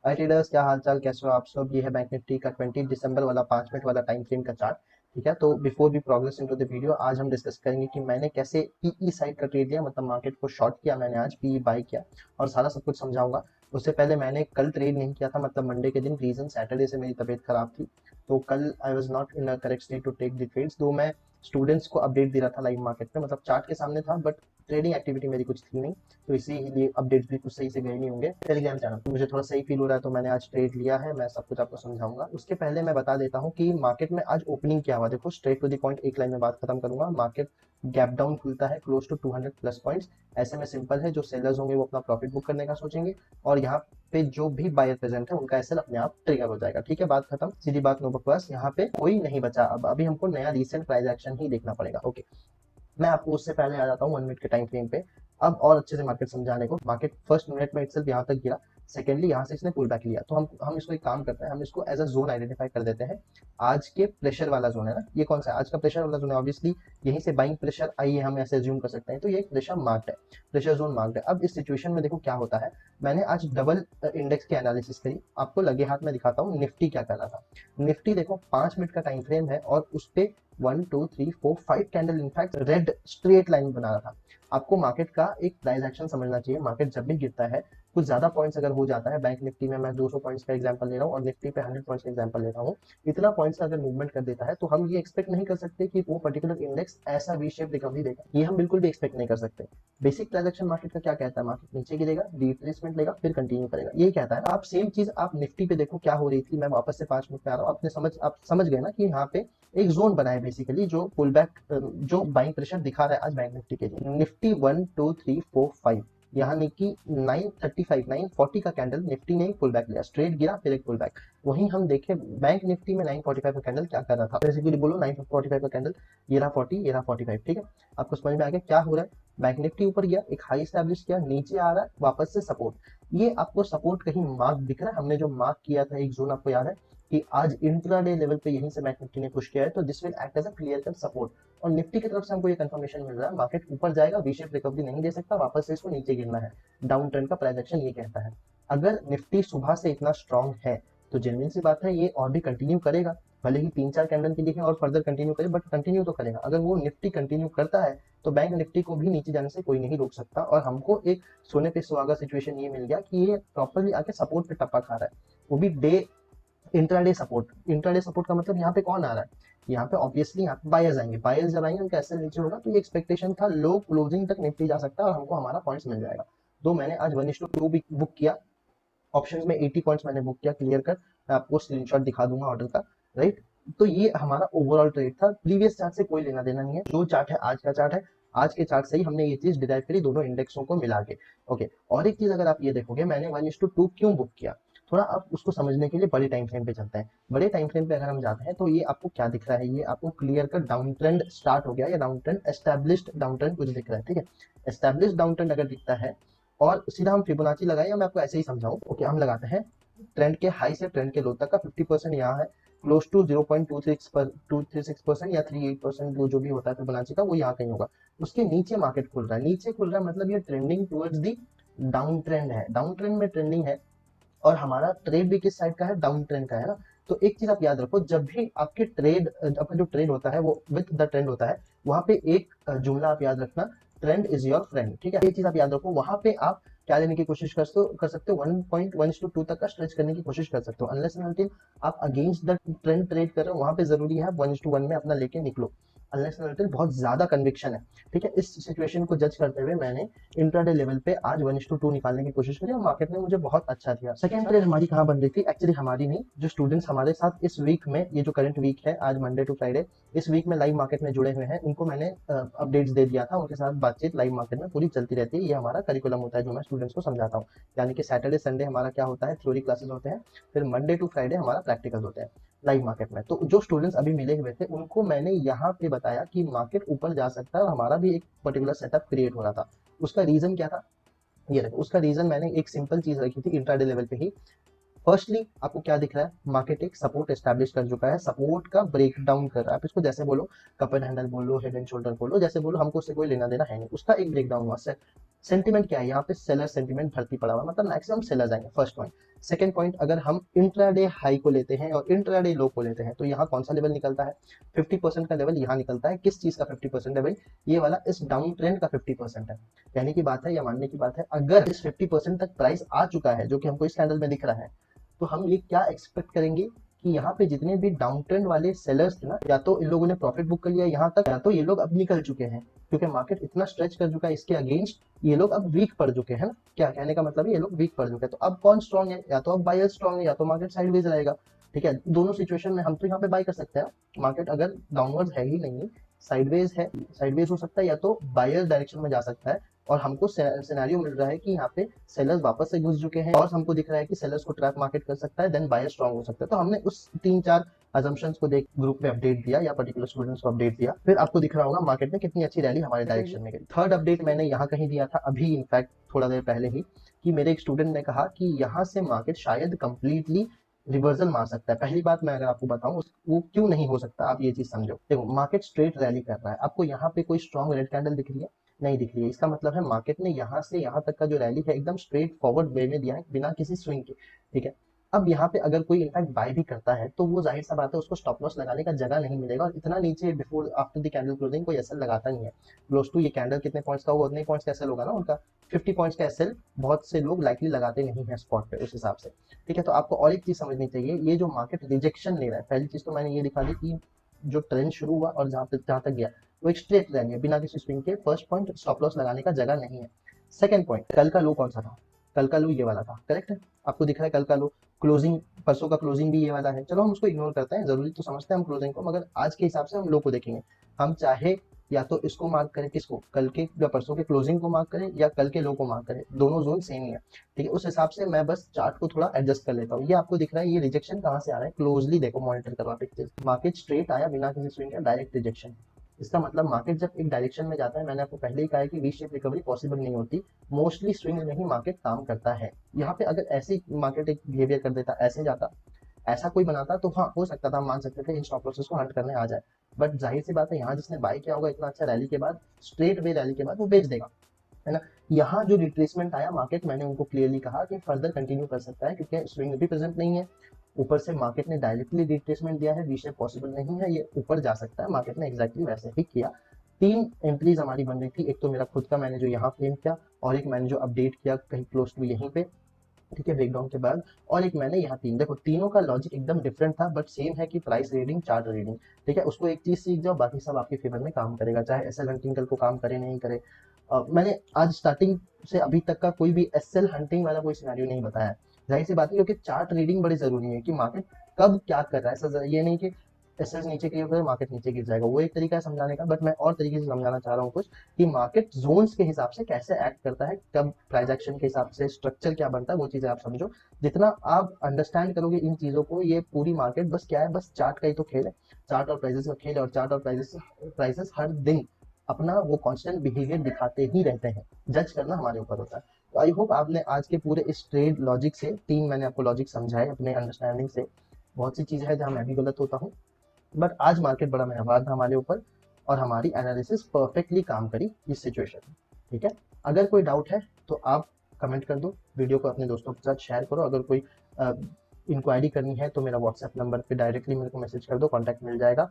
हाय traders, क्या हाल चाल, कैसे हो आप सब। ये है बैंक निफ्टी का 20 दिसंबर वाला 5 मिनट वाला टाइम फ्रेम का चार्ट। ठीक है, तो before we progress into the video, आज हम डिस्कस करेंगे कि मैंने कैसे पीई साइड का ट्रेड लिया, मतलब मार्केट को शॉर्ट किया मैंने, आज पीई बाय किया और सारा सब कुछ समझाऊंगा। उससे पहले मैंने कल ट्रेड नहीं किया था, मतलब मंडे के दिन, रीजन सैटरडे से मेरी तबीयत खराब थी, तो कल I was not in a correct state to take the trades. तो मैं स्टूडेंट्स को अपडेट दे रहा था लाइव मार्केट में, मतलब चार्ट के सामने था बट ट्रेडिंग एक्टिविटी मेरी कुछ थी नहीं, तो इसीलिए अपडेट्स भी कुछ सही से गए नहीं होंगे। टेलीग्राम चैनल तो मुझे थोड़ा सही फील हो रहा है, तो मैंने आज ट्रेड लिया है, मैं सब कुछ आपको समझाऊंगा। उसके पहले मैं बता देता हूँ कि मार्केट में आज ओपनिंग क्या हुआ। देखो, स्ट्रेट टू द पॉइंट, एक लाइन में बात खत्म करूंगा। मार्केट गैप डाउन खुलता है क्लोज टू 200 प्लस पॉइंट्स। ऐसे में सिंपल है, जो सेलर्स होंगे वो अपना प्रॉफिट बुक करने का सोचेंगे और यहाँ पे जो भी बायर प्रेजेंट है उनका एसएल अपने आप ट्रिगर हो जाएगा। ठीक है, बात खत्म, सीधी बात, नो बकवास। यहाँ पे कोई नहीं बचा, अब अभी हमको नया रिसेंट प्राइस एक्शन ही देखना पड़ेगा। ओके, मैं आपको उससे पहले आ जाता हूँ 1 मिनट के टाइम फ्रेम पे। अब और अच्छे से मार्केट समझाने को, मार्केट फर्स्ट मिनट में इटसेल्फ यहाँ तक गिरा, सेकेंडली यहाँ से इसने पुल बैक लिया, तो हम इसको एक काम करते हैं, हम इसको एज अ जोन आइडेंटिफाई कर देते हैं। आज के प्रेशर वाला जोन है ना, ये कौन सा है आज का प्रेशर वाला जोन है, ऑब्वियसली यहीं से बाइंग प्रेशर आई है, हम ऐसे एज्यूम कर सकते हैं, तो ये एक प्रेशर मार्क्ड है, प्रेशर जोन मार्क्ड है। अब इस सिचुएशन में देखो क्या होता है, मैंने आज डबल इंडेक्स की एनालिसिस करी, आपको लगे हाथ में दिखाता हूँ निफ्टी क्या कर रहा था। निफ्टी देखो 5 मिनट का टाइम फ्रेम है और उस पे 1 2 3 4 5 candle in fact red straight line बना रहा था। आपको मार्केट का एक प्राइस एक्शन समझना चाहिए। मार्केट जब भी गिरता है, कुछ ज्यादा पॉइंट्स अगर हो जाता है, बैंक निफ्टी में मैं 200 पॉइंट्स का एग्जांपल ले रहा हूँ और निफ्टी पे 100 पॉइंट्स का एग्जांपल ले रहा हूँ, इतना पॉइंट्स का अगर मूवमेंट कर देता है तो हम ये एक्सपेक्ट नहीं कर सकते कि वो पर्टिकुलर इंडेक्स ऐसा वी शेप रिकवरी देगा, ये हम बिल्कुल भी एक्सपेक्ट नहीं कर सकते। बेसिक ट्रांजेक्शन मार्केट का क्या कहता है, मार्केट नीचे गिरेगा, रिट्रेसमेंट लेगा, फिर कंटिन्यू करेगा, यही कहता है ना। आप सेम चीज आप निफ्टी पे देखो क्या हो रही थी। मैं वापस से 5 मिनट पे आ रहा हूँ, आप समझ गए ना कि यहाँ पे एक जोन बना है बेसिकली, जो पुल बैक, जो बाइंग प्रेशर दिखा रहा है आज बैंक निफ्टी के लिए। निफ्टी 1 2 3 4 5, यहाँ की 935 940 का कैंडल निफ्टी ने पुल बैक लिया, स्ट्रेट गिरा फिर एक पुल बैक। वहीं हम देखें बैंक निफ्टी में 945 का कैंडल क्या कर रहा था, बेसिकली बोलो 945 का कैंडल, ये रहा 40, ये रहा 45। ठीक है, आपको समझ में आ गया क्या हो रहा है। बैंक निफ्टी ऊपर गया, एक हाई स्टैब्लिश किया, नीचे आ रहा है वापस से सपोर्ट। ये आपको सपोर्ट कहीं मार्क दिख रहा है, हमने जो मार्क किया था एक जोन, आपको याद है कि आज इंट्राडे लेवल पे यहीं से बैंक निफ्टी ने पुश किया है, तो this will act as a clear cut support. और निफ्टी की तरफ से हमको ये कंफर्मेशन मिल रहा है, मार्केट ऊपर जाएगा, वी शेप रिकवरी नहीं दे सकता, वापस से इसको नीचे गिरना है। डाउन ट्रेंड का प्राइस एक्शन ये कहता है। अगर निफ्टी सुबह से इतना स्ट्रांग है तो जेन्युइन सी बात है, ये और भी कंटिन्यू करेगा, भले ही 3 4 कैंडल के लिए और फर्दर कंटिन्यू करे, बट कंटिन्यू तो करेगा। अगर वो निफ्टी कंटिन्यू करता है तो बैंक निफ्टी को भी नीचे जाने से कोई नहीं रोक सकता, और हमको एक सोने पे सुहागा सिचुएशन ये मिल गया कि ये प्रॉपरली आके सपोर्ट पे टप्पा खा रहा है, वो भी day intraday support. Intraday support का मतलब यहाँ पे कौन आ रहा है, यहाँ पे ऑब्वियसली यहाँ पे बायर्स आएंगे, बायर्स जब आएंगे उनका एसएल नीचे होगा, तो ये एक्सपेक्टेशन था लो क्लोजिंग तक निफ्टी जा सकता है और हमको हमारा पॉइंट्स मिल जाएगा। तो मैंने आज 1:2 भी बुक किया, ऑप्शंस में 80 पॉइंट्स मैंने बुक किया क्लियर कर, मैं आपको स्क्रीनशॉट दिखा दूंगा ऑर्डर का, राइट। तो ये हमारा ओवरऑल ट्रेड था, प्रीवियस चार्ट से कोई लेना देना नहीं है, जो चार्ट है आज का चार्ट है, आज के चार्ट से ही हमने ये चीज डिराइव करी दोनों इंडेक्सों को मिला के। ओके, और एक चीज अगर आप ये देखोगे, मैंने 1:2 क्यों बुक किया, थोड़ा आप उसको समझने के लिए बड़े टाइम फ्रेम पे चलते हैं। बड़े टाइम फ्रेम पे अगर हम जाते हैं तो ये आपको क्या दिख रहा है, ये आपको क्लियर कर डाउन ट्रेंड स्टार्ट हो गया, या down trend established down trend कुछ दिख रहा है। ठीक है, एस्टेब्लिश्ड डाउन ट्रेंड अगर दिखता है और सीधा हम फिबोनाची लगाए, या मैं आपको ऐसे ही समझाऊं, ओके हम लगाते हैं ट्रेंड के हाई से ट्रेंड के लो तक का 50% यहाँ है, क्लोज टू 0.236% या 38% जो भी होता है फिबोनाची का, वो यहाँ कहीं होगा। उसके नीचे मार्केट खुल रहा है, नीचे खुल रहा है मतलब ये trending towards the down trend है, डाउन ट्रेंड में ट्रेंडिंग है, और हमारा ट्रेड भी किस साइड का है, डाउन ट्रेंड का है ना। तो एक चीज आप याद रखो, जब भी आपके ट्रेड, आपका जो ट्रेड होता है वो विद द ट्रेंड होता है, वहां पे एक जुमला आप याद रखना, ट्रेंड इज योर फ्रेंड। ठीक है, ये चीज आप याद रखो, वहां पे आप क्या लेने की कोशिश कर सकते हो 1.1:2 तक का स्ट्रेच करने की कोशिश कर सकते हो, अनलेस एंड अनटिल आप अगेंस्ट द ट्रेंड ट्रेड कर रहे हो, वहां पे जरूरी है 1:1 में अपना लेके निकलो, अनलेस एंड अनटिल बहुत ज्यादा कन्विक्शन है। ठीक है, इस सिचुएशन को जज करते हुए मैंने इंट्राडे लेवल पे आज 1:2 निकालने की कोशिश करी और मार्केट ने मुझे बहुत अच्छा दिया। सेकंड ट्रेड हमारी कहाँ बन रही थी, एक्चुअली हमारी नहीं, जो स्टूडेंट्स हमारे साथ इस वीक में, ये जो करंट वीक है आज मंडे टू फ्राइडे, इस वीक में लाइव मार्केट में जुड़े हुए हैं, उनको मैंने अपडेट्स दे दिया था, उनके साथ बातचीत लाइव मार्केट में पूरी चलती रहती है, ये हमारा करिकुलम होता है जो मैं स्टूडेंट्स को समझाता हूँ। यानी कि सैटरडे संडे हमारा क्या होता है, थ्योरी क्लासेस होते हैं, फिर मंडे टू फ्राइडे हमारा प्रैक्टिकल होते हैं लाइव मार्केट में। तो जो स्टूडेंट्स अभी मिले हुए थे उनको मैंने यहाँ पे बताया कि मार्केट ऊपर जा सकता है, और हमारा भी एक पर्टिकुलर सेटअप क्रिएट हो रहा था। उसका रीजन क्या था, ये देखो, उसका रीजन मैंने एक सिंपल चीज रखी थी इंट्राडे लेवल पे ही। फर्स्टली आपको क्या दिख रहा है, मार्केट एक सपोर्ट एस्टैब्लिश कर चुका है, सपोर्ट का ब्रेक डाउन कर रहा है, आप इसको जैसे बोलो, कप एंड हैंडल बोलो, हेड एंड शोल्डर बोलो, जैसे बोलो, हमको उससे कोई लेना देना है नहीं, उसका एक ब्रेक डाउन हुआ। सेंटिमेंट क्या है यहाँ पे, सेलर सेंटिमेंट भर्ती पड़ा हुआ, मतलब मैक्सिमम सेलर्स आएंगे, फर्स्ट पॉइंट। सेकंड पॉइंट, अगर हम इंट्राडे हाई को लेते हैं और इंट्राडे लो को लेते हैं तो यहाँ कौन सा लेवल निकलता है, 50% का लेवल यहाँ निकलता है। किस चीज का 50% लेवल, ये वाला इस डाउन ट्रेंड का 50% है। कहने की बात है या मानने की बात है, अगर इस 50% तक प्राइस आ चुका है जो कि हमको इस कैंडल में दिख रहा है, तो हम ये क्या एक्सपेक्ट करेंगे कि यहाँ पे जितने भी डाउन ट्रेंड वाले सेलर्स थे ना, या तो इन लोगों ने प्रॉफिट बुक कर लिया यहाँ तक, या तो ये लोग अब निकल चुके हैं, क्योंकि मार्केट इतना स्ट्रेच कर चुका है इसके अगेंस्ट, ये लोग अब वीक पड़ चुके हैं ना। क्या कहने का मतलब है, ये लोग वीक पड़ चुके हैं। तो अब कौन स्ट्रॉन्ग है, या तो अब बायर स्ट्रॉन्ग है या तो मार्केट साइडवेज रहेगा। ठीक है, दोनों सिचुएशन में हम तो यहाँ पे बाय कर सकते हैं। मार्केट अगर डाउनवर्ड है ही नहीं, साइडवेज है, साइडवेज हो सकता है या तो बायर डायरेक्शन में जा सकता है, और हमको सिनेरियो मिल रहा है कि यहाँ पे सेलर्स वापस से घुस चुके हैं, और हमको दिख रहा है कि सेलर्स को ट्रैप मार्केट कर सकता है, देन बायर स्ट्रॉन्ग हो सकता है। तो हमने उस 3-4 assumptions को देख ग्रुप में अपडेट दिया या पर्टिकुलर स्टूडेंट्स को अपडेट दिया, फिर आपको दिख रहा होगा मार्केट में कितनी अच्छी रैली हमारे डायरेक्शन में गई। थर्ड अपडेट मैंने यहाँ कहीं दिया था अभी, इनफैक्ट थोड़ा देर पहले ही, कि मेरे एक स्टूडेंट ने कहा कि यहाँ से मार्केट शायद कंप्लीटली रिवर्सल मार सकता है। पहली बात मैं अगर आपको बताऊं वो क्यों नहीं हो सकता, आप ये चीज समझो। देखो, मार्केट स्ट्रेट रैली कर रहा है, आपको यहाँ पे कोई स्ट्रॉन्ग रेड कैंडल दिख रही है, नहीं दिख रही है। इसका मतलब है मार्केट ने यहाँ से यहाँ तक का जो रैली है एकदम स्ट्रेट फॉरवर्ड वे में दिया है, बिना किसी स्विंग के। ठीक है, अब यहाँ पे अगर कोई इनफैक्ट बाय भी करता है तो वो जाहिर सा बात है उसको स्टॉप लॉस लगाने का जगह नहीं मिलेगा, और इतना नीचे before after the candle closing कोई एसएल लगाता नहीं है। क्लोज टू ये कैंडल कितने पॉइंट्स का होगा उतने पॉइंट्स का एसएल होगा ना उनका, 50 पॉइंट्स का एसएल बहुत से लोग लाइकली लगाते नहीं है स्पॉट पे उस हिसाब से। ठीक है, तो आपको और एक चीज समझनी चाहिए, ये जो मार्केट रिजेक्शन ले रहा है, पहली चीज तो मैंने ये दिखा दी कि जो ट्रेंड शुरू हुआ और जहां तक गया वो एक स्ट्रेट लाइन है बिना किसी स्विंग के। फर्स्ट पॉइंट, स्टॉप लॉस लगाने का जगह नहीं है। सेकंड पॉइंट, कल का लो कौन सा था, कल का लो ये वाला था, करेक्ट है, आपको दिख रहा है कल का लो। क्लोजिंग, परसों का क्लोजिंग भी ये वाला है, चलो हम उसको इग्नोर करते हैं, जरूरी तो समझते हैं हम क्लोजिंग को, मगर आज के हिसाब से हम लो को देखेंगे। हम चाहे या तो इसको मार्क करें, किसको, कल के या परसों के क्लोजिंग को मार्क करें, या कल के लो को मार्क करें, दोनों जोन सेम ही है। ठीक है, उस हिसाब से मैं बस चार्ट को थोड़ा एडजस्ट कर लेता हूँ। ये आपको दिख रहा है, ये रिजेक्शन कहाँ से आ रहा है, क्लोजली देखो, मॉनिटर करवा पिक्चर, मार्केट स्ट्रेट आया बिना किसी स्विंग का, डायरेक्ट रिजेक्शन। इसका मतलब मार्केट जब एक डायरेक्शन में जाता है, मैंने आपको पहले ही कहा है कि वी शेप रिकवरी पॉसिबल नहीं होती, मोस्टली स्विंग में ही मार्केट काम करता है। यहाँ पे अगर ऐसे मार्केट एक बिहेवियर कर देता, ऐसे जाता, ऐसा कोई बनाता, तो हाँ हो सकता था, हम मान सकते थे इन स्टॉप लॉसेस को हंट करने आ जाए। बट जाहिर सी बात है, यहाँ जिसने बाय किया होगा इतना अच्छा रैली के बाद, स्ट्रेट वे रैली के बाद, वो बेच देगा, है ना। यहाँ जो रिट्रेसमेंट आया मार्केट, मैंने उनको क्लियरली कहा कि फर्दर कंटिन्यू कर सकता है, क्योंकि स्विंग भी प्रेजेंट नहीं है, ऊपर से मार्केट ने डायरेक्टली रिट्रेसमेंट दिया है, वी शेप पॉसिबल नहीं है, ये ऊपर जा सकता है। मार्केट ने एग्जैक्टली वैसे ही किया। 3 एंट्रीज हमारी बन रही थी, एक तो मेरा खुद का मैंने जो यहाँ फ्रेम किया, और एक मैंने जो अपडेट किया कहीं क्लोज टू यहीं पे, ठीक है, ब्रेकडाउन के बाद, और एक मैंने यहाँ 3, देखो तीनों का लॉजिक एकदम डिफरेंट था, बट सेम है कि प्राइस रीडिंग, चार्ट रीडिंग। ठीक है, उसको एक चीज सीख जाओ, बाकी सब आपके फेवर में काम करेगा, चाहे एसएल हंटिंग कल को काम करे नहीं करे। मैंने आज स्टार्टिंग से अभी तक का कोई भी एसएल हंटिंग वाला कोई सिनेरियो नहीं बताया, जाहिर सी बात है, क्योंकि चार्ट रीडिंग बड़ी जरूरी है कि मार्केट कब क्या कर रहा है। ऐसा ये नहीं कि एसएल नीचे गिर जाएगा मार्केट नीचे गिर जाएगा, वो एक तरीका है समझाने का, बट मैं और तरीके से समझाना चाह रहा हूँ कुछ, कि मार्केट जोन्स के हिसाब से कैसे एक्ट करता है, कब प्राइस एक्शन के हिसाब से स्ट्रक्चर क्या बनता है, वो चीजें आप समझो। जितना आप अंडरस्टैंड करोगे इन चीजों को, ये पूरी मार्केट बस क्या है, बस चार्ट का ही तो खेल है, चार्ट और प्राइसेस का खेल है, और चार्ट और प्राइसेस हर दिन अपना वो कांस्टेंट बिहेवियर दिखाते ही रहते हैं, जज करना हमारे ऊपर होता है। तो आई होप आपने आज के पूरे इस ट्रेड लॉजिक से, 3 मैंने आपको लॉजिक समझाए अपने अंडरस्टैंडिंग से, बहुत सी चीजें हैं जहाँ मैं भी गलत होता हूँ, बट आज मार्केट बड़ा मेहरबान था हमारे ऊपर, और हमारी एनालिसिस परफेक्टली काम करी इस सिचुएशन में। ठीक है, अगर कोई डाउट है तो आप कमेंट कर दो, वीडियो को अपने दोस्तों के साथ शेयर करो, अगर कोई इंक्वायरी करनी है तो मेरा व्हाट्सएप नंबर पे डायरेक्टली मेरे को मैसेज कर दो, कॉन्टैक्ट मिल जाएगा।